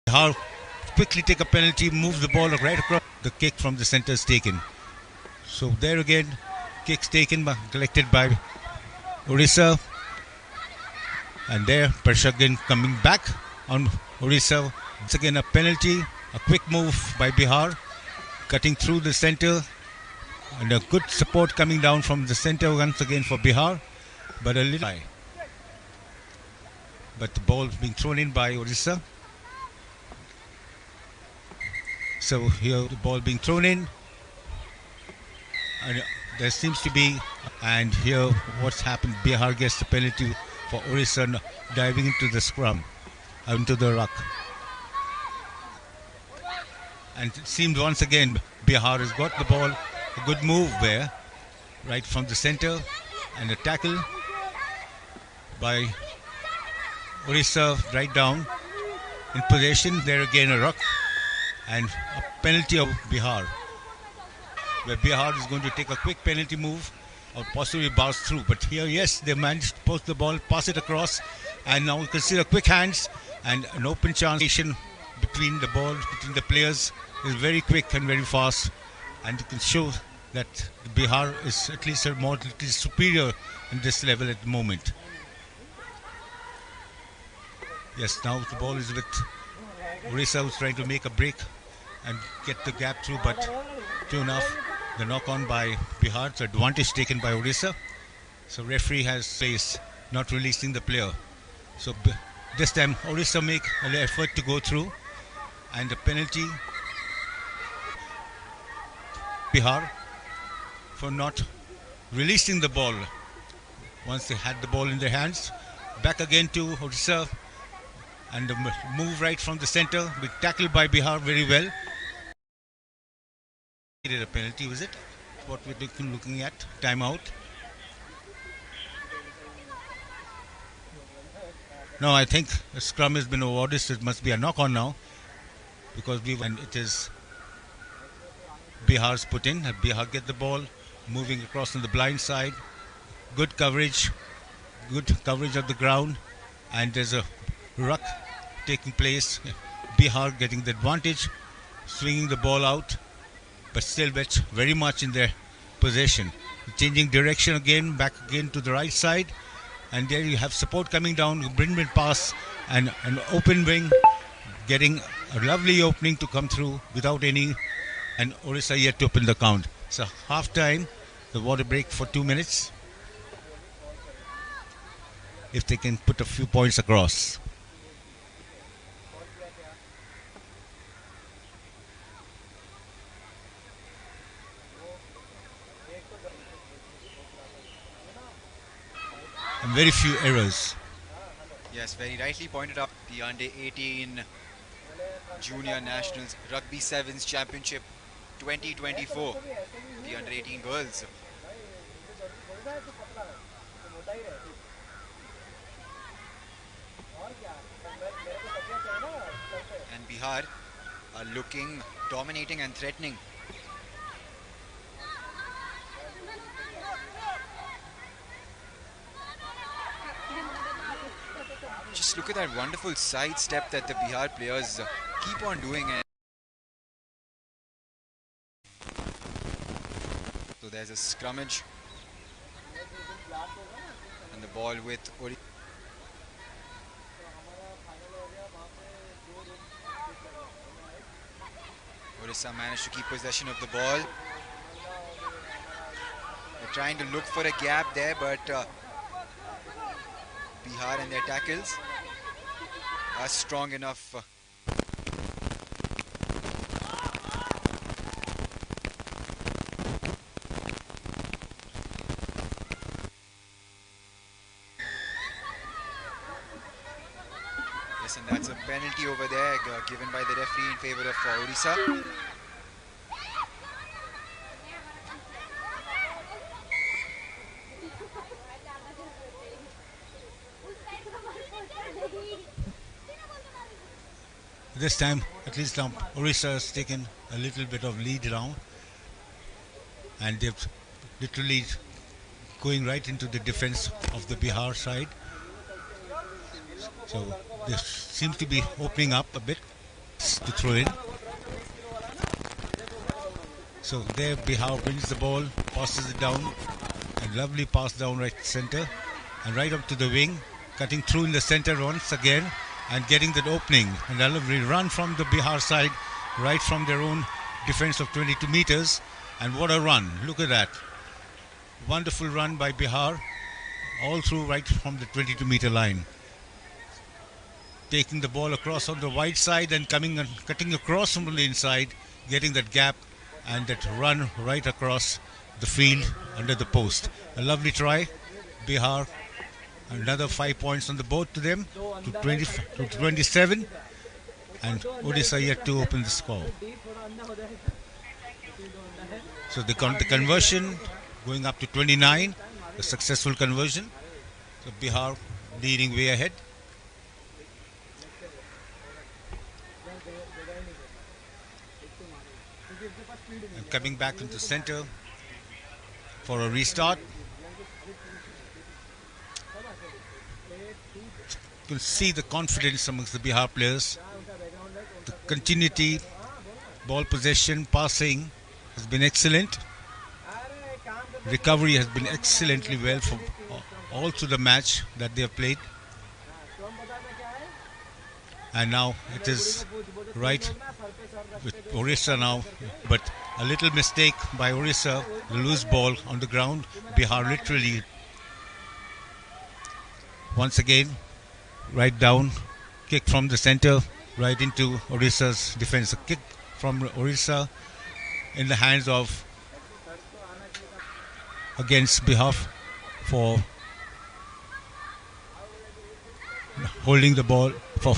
Bihar quickly take a penalty, moves the ball right across. The kick from the center is taken. So there again, kicks taken, collected by Orissa. And there, pressure again coming back on Orissa. Once again, a penalty, a quick move by Bihar, cutting through the center. And a good support coming down from the center once again for Bihar. But a little high. But the ball being thrown in by Orissa. So here the ball being thrown in. And there seems to be, and here what's happened, Bihar gets the penalty for Orissa diving into the scrum, into the ruck. And it seemed once again Bihar has got the ball, a good move there, right from the center, and a tackle by Orissa right down in possession. There again a ruck and a penalty of Bihar, where Bihar is going to take a quick penalty move or possibly bounce through. But here, yes, they managed to post the ball, pass it across, and now you can see the quick hands and an open chance between the ball, between the players is very quick and very fast, and you can show that Bihar is at least superior in this level at the moment. Yes, now the ball is with Orissa, who's trying to make a break and get the gap through, but true enough, the knock on by Bihar, so advantage taken by Orissa. So referee has placed not releasing the player. So this time Orissa make an effort to go through, and the penalty Bihar for not releasing the ball once they had the ball in their hands. Back again to Orissa, and the move right from the center, be tackled by Bihar very well. A penalty, was it? What we're looking at. Timeout. No, I think a scrum has been awarded, so it must be a knock on now, because and it is Bihar's put in. Bihar get the ball, moving across on the blind side. Good coverage of the ground, and there's a ruck taking place. Bihar getting the advantage, swinging the ball out, but still very much in their possession. Changing direction again, back again to the right side, and there you have support coming down, windmill pass, and an open wing, getting a lovely opening to come through without any, and Orissa yet to open the count. So half time, the water break for 2 minutes, if they can put a few points across. And very few errors. Yes, very rightly pointed out. The under 18 Junior Nationals Rugby Sevens Championship 2024. The under 18 girls. And Bihar are looking dominating and threatening. Just look at that wonderful side step that the Bihar players keep on doing. So there's a scrummage. And the ball with Orissa managed to keep possession of the ball. They're trying to look for a gap there, but Bihar and their tackles are strong enough. Yes, and that's a penalty over there given by the referee in favor of Orissa. This time, at least Orissa has taken a little bit of lead now, and they've literally going right into the defense of the Bihar side. So this seems to be opening up a bit. to throw in. So there Bihar wins the ball, passes it down, and lovely pass down right center, and right up to the wing, cutting through in the center once again, and getting that opening. And a lovely run from the Bihar side, right from their own defense of 22 meters. And what a run! Look at that. Wonderful run by Bihar, all through right from the 22-meter line. Taking the ball across on the wide side and coming and cutting across from the inside, getting that gap and that run right across the field under the post. A lovely try. Bihar, another 5 points on the board to them, to 27. And Odisha yet to open the score. So the conversion going up to 29, a successful conversion. So Bihar leading way ahead. And coming back into center for a restart. You can see the confidence amongst the Bihar players. The continuity, ball possession, passing has been excellent. Recovery has been excellently well for all through the match that they have played. And now it is right with Orissa now, but a little mistake by Orissa, the loose ball on the ground. Bihar literally once again right down, kick from the center right into Orissa's defense. A kick from Orissa in the hands of against Bihar for holding the ball for